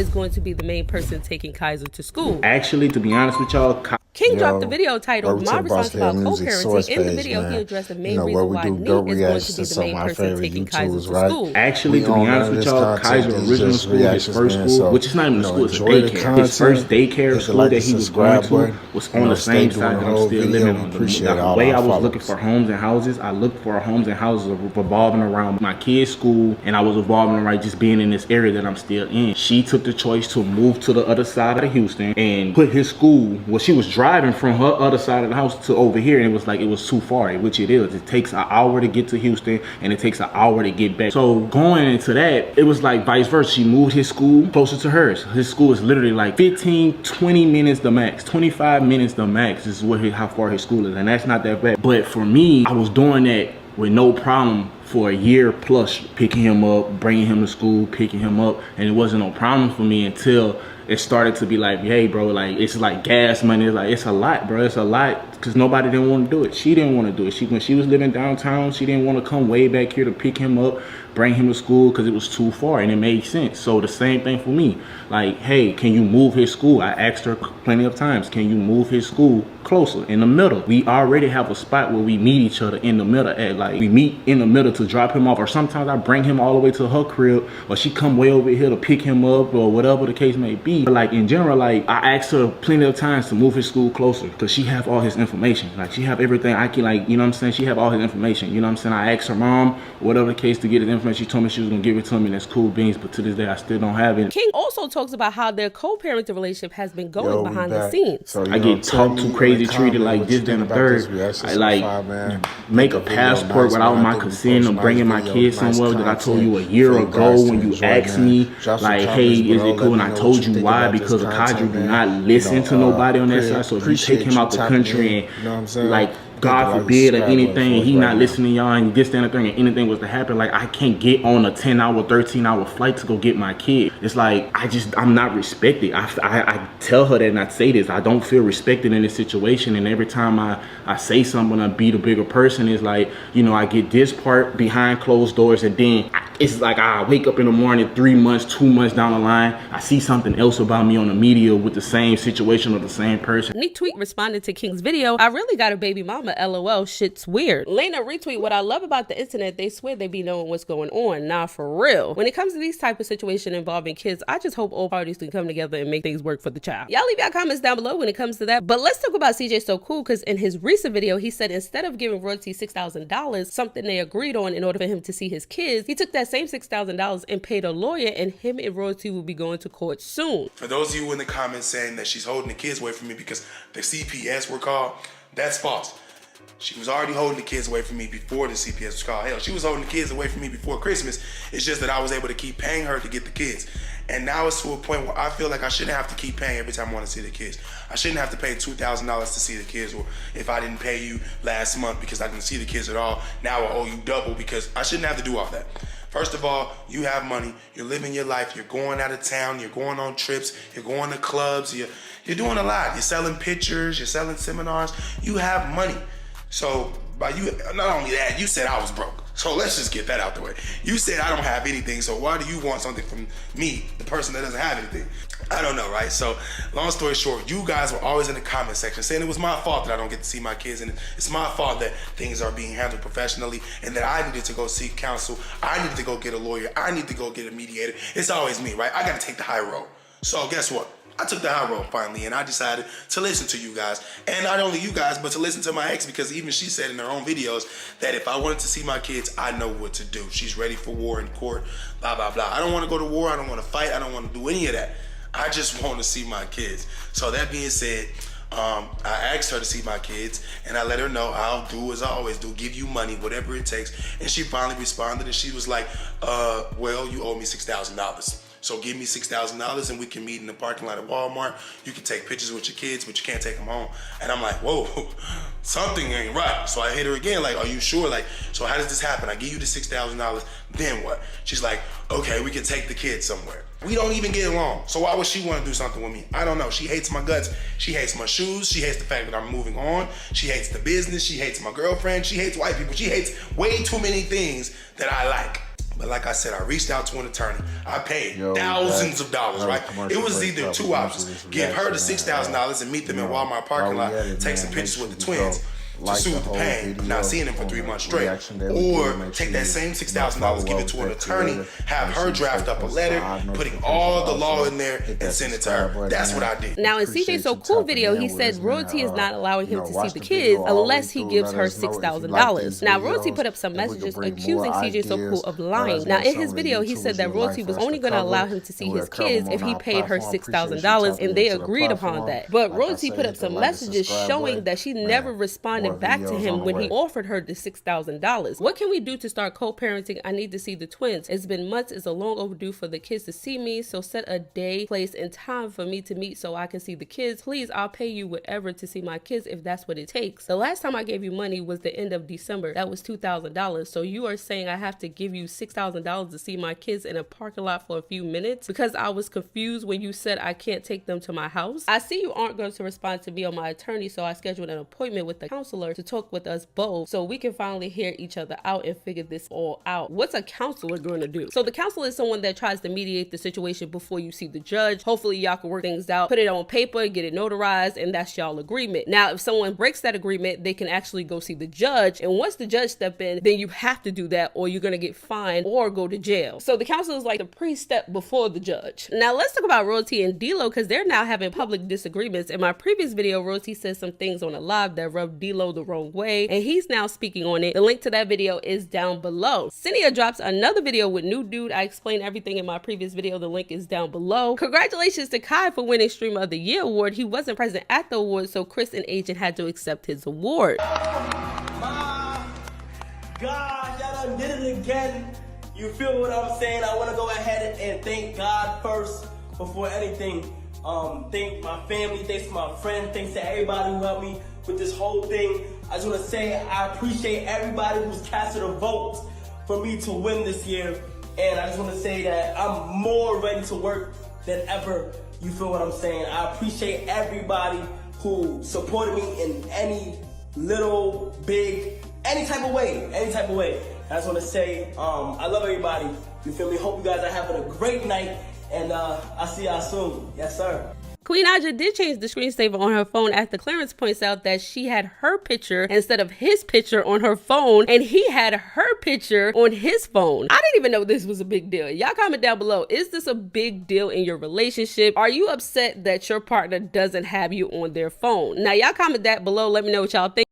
is going to be the main person taking Kaiser to school. Actually, to be honest with y'all, King dropped the video titled My Response About Co-Parenting. In the video, he addressed the main reason why Nique is going to be the main person taking Kaiser to school. Actually, to be honest with y'all, Kaiser's original school, his first school, which is not even a school, it's a daycare. His first daycare school that he was going to was on the same side that I'm still living on. The way I was looking for homes and houses, I looked for homes and houses revolving around my kid's school, and I was revolving around just being in this area that I'm still in. She took the choice to move to the other side of Houston and put his school, well, she was driving from her other side of the house to over here, and it was like, it was too far, which it is. It takes an hour to get to Houston, and it takes an hour to get back. So going into that, it was like vice versa. She moved his school closer to hers. His school is literally like 15, 20 minutes the max, 25 minutes the max is how far his school is, and that's not that bad. But for me, I was doing that with no problem for a year plus, picking him up, bringing him to school, picking him up, and it wasn't no problem for me until it started to be like, hey bro, like it's like gas money, it's a lot, bro, it's a lot, because nobody didn't want to do it. She didn't want to do it. When she was living downtown, she didn't want to come way back here to pick him up, bring him to school, because it was too far, and it made sense. So the same thing for me, like, hey, can you move his school? I asked her plenty of times, can you move his school closer, in the middle? We already have a spot where we meet each other in the middle at, like, we meet in the middle to drop him off, or sometimes I bring him all the way to her crib, or she come way over here to pick him up, or whatever the case may be. But like in general, like, I asked her plenty of times to move his school closer, because she have all his information. Like, she have everything I can, like, you know what I'm saying? She have all his information, you know what I'm saying? I asked her mom, whatever the case, to get his information. She told me she was gonna give it to me, and that's cool beans, but to this day I still don't have it. King also talks about how their co-parenting relationship has been going behind the scenes. So, I get talked to, crazy, treated like this, then the third. I like make a passport without my consent of bringing my kids somewhere that I told you a year ago when you asked me, like, hey, is it cool? And I told you why, because Kadri do not listen to nobody on that side. So if you take him out the country and, like, God forbid or anything, he not listening to y'all and this, that, and the thing, and anything was to happen, like, I can't get on a 10-hour, 13-hour flight to go get my kid. It's like, I'm not respected. I tell her that, and I say this, I don't feel respected in this situation, and every time I say something, I be the bigger person, it's like, you know, I get this part behind closed doors, and then it's like I wake up in the morning 3 months, 2 months down the line, I see something else about me on the media with the same situation or the same person. Nique tweet responded to King's video, I really got a baby mama, LOL, shit's weird. Lena retweet, what I love about the internet, they swear they be knowing what's going on. Nah, for real. When it comes to these type of situations involving kids, I just hope all parties can come together and make things work for the child. Y'all leave your comments down below when it comes to that. But let's talk about CJ So Cool, because in his recent video, he said instead of giving royalty $6,000, something they agreed on in order for him to see his kids, he took that same $6,000 and paid a lawyer, and him and royalty will be going to court soon. For those of you in the comments saying that she's holding the kids away from me because the CPS were called, that's false. She was already holding the kids away from me before the CPS was called. Hell, she was holding the kids away from me before Christmas. It's just that I was able to keep paying her to get the kids. And now it's to a point where I feel like I shouldn't have to keep paying every time I want to see the kids. I shouldn't have to pay $2,000 to see the kids, or if I didn't pay you last month because I didn't see the kids at all, now I owe you double, because I shouldn't have to do all that. First of all, you have money, you're living your life, you're going out of town, you're going on trips, you're going to clubs, you're doing a lot. You're selling pictures, you're selling seminars, you have money. So by you, not only that, you said I was broke. So let's just get that out the way. You said I don't have anything, so why do you want something from me, the person that doesn't have anything? I don't know, right? So long story short, you guys were always in the comment section saying it was my fault that I don't get to see my kids, and it's my fault that things are being handled professionally, and that I needed to go seek counsel, I needed to go get a lawyer, I need to go get a mediator. It's always me, right? I gotta take the high road. So guess what? I took the high road finally, and I decided to listen to you guys. And not only you guys, but to listen to my ex, because even she said in her own videos that if I wanted to see my kids, I know what to do. She's ready for war in court, blah, blah, blah. I don't want to go to war. I don't want to fight. I don't want to do any of that. I just want to see my kids. So that being said, I asked her to see my kids, and I let her know I'll do as I always do, give you money, whatever it takes. And she finally responded, and she was like, well, you owe me $6,000. So give me $6,000 and we can meet in the parking lot at Walmart. You can take pictures with your kids, but you can't take them home. And I'm like, whoa, something ain't right. So I hit her again, like, are you sure? Like, so how does this happen? I give you the $6,000, then what? She's like, okay, we can take the kids somewhere. We don't even get along. So why would she want to do something with me? I don't know. She hates my guts. She hates my shoes. She hates the fact that I'm moving on. She hates the business. She hates my girlfriend. She hates white people. She hates way too many things that I like. But like I said, I reached out to an attorney. I paid thousands of dollars, right? It was either two options. Give her the $6,000 and meet them in Walmart parking lot, take some pictures with the twins to soothe the pain of not seeing him for 3 months straight. Or take that same $6,000, give it to an attorney, have her draft up a letter, putting all the law in there and send it to her. That's what I did. Now in CJ So Cool video, he said Royalty is not allowing him to see the kids unless he gives her $6,000. Now Royalty put up some messages accusing CJ So Cool of lying. Now in his video, he said that Royalty was only going to allow him to see his kids if he paid her $6,000, and they agreed upon that. But Royalty put up some messages showing that she never responded back to him when he offered her the $6,000. What can we do to start co-parenting? I need to see the twins. It's been months. It's a long overdue for the kids to see me. So set a day, place, and time for me to meet so I can see the kids. Please, I'll pay you whatever to see my kids if that's what it takes. The last time I gave you money was the end of December. That was $2,000. So you are saying I have to give you $6,000 to see my kids in a parking lot for a few minutes because I was confused when you said I can't take them to my house? I see you aren't going to respond to me or my attorney, so I scheduled an appointment with the counselor to talk with us both so we can finally hear each other out and figure this all out. What's a counselor going to do? So the counselor is someone that tries to mediate the situation before you see the judge. Hopefully y'all can work things out, put it on paper, get it notarized, and that's y'all agreement. Now, if someone breaks that agreement, they can actually go see the judge. And once the judge step in, then you have to do that or you're going to get fined or go to jail. So the counselor is like the pre-step before the judge. Now let's talk about Royalty and D-Lo because they're now having public disagreements. In my previous video, Royalty said some things on a live that rubbed D-Lo the wrong way, and he's now speaking on it. The link to that video is down below. Cynthia drops another video with new dude. I explained everything in my previous video. The link is down below. Congratulations to Kai for winning Streamer of the Year award. He wasn't present at the award, so Chris and Agent had to accept his award. My God, y'all done did it again. You feel what I'm saying? I want to go ahead and thank God first before anything. Thank my family, thanks to my friends, thanks to everybody who helped me with this whole thing. I just want to say I appreciate everybody who's casted a vote for me to win this year. And I just want to say that I'm more ready to work than ever. You feel what I'm saying? I appreciate everybody who supported me in any little, big, any type of way. I just want to say I love everybody. You feel me? Hope you guys are having a great night. And I'll see y'all soon. Yes, sir. Queen Aja did change the screensaver on her phone after Clarence points out that she had her picture instead of his picture on her phone, and he had her picture on his phone. I didn't even know this was a big deal. Y'all comment down below. Is this a big deal in your relationship? Are you upset that your partner doesn't have you on their phone? Now, y'all comment that below. Let me know what y'all think.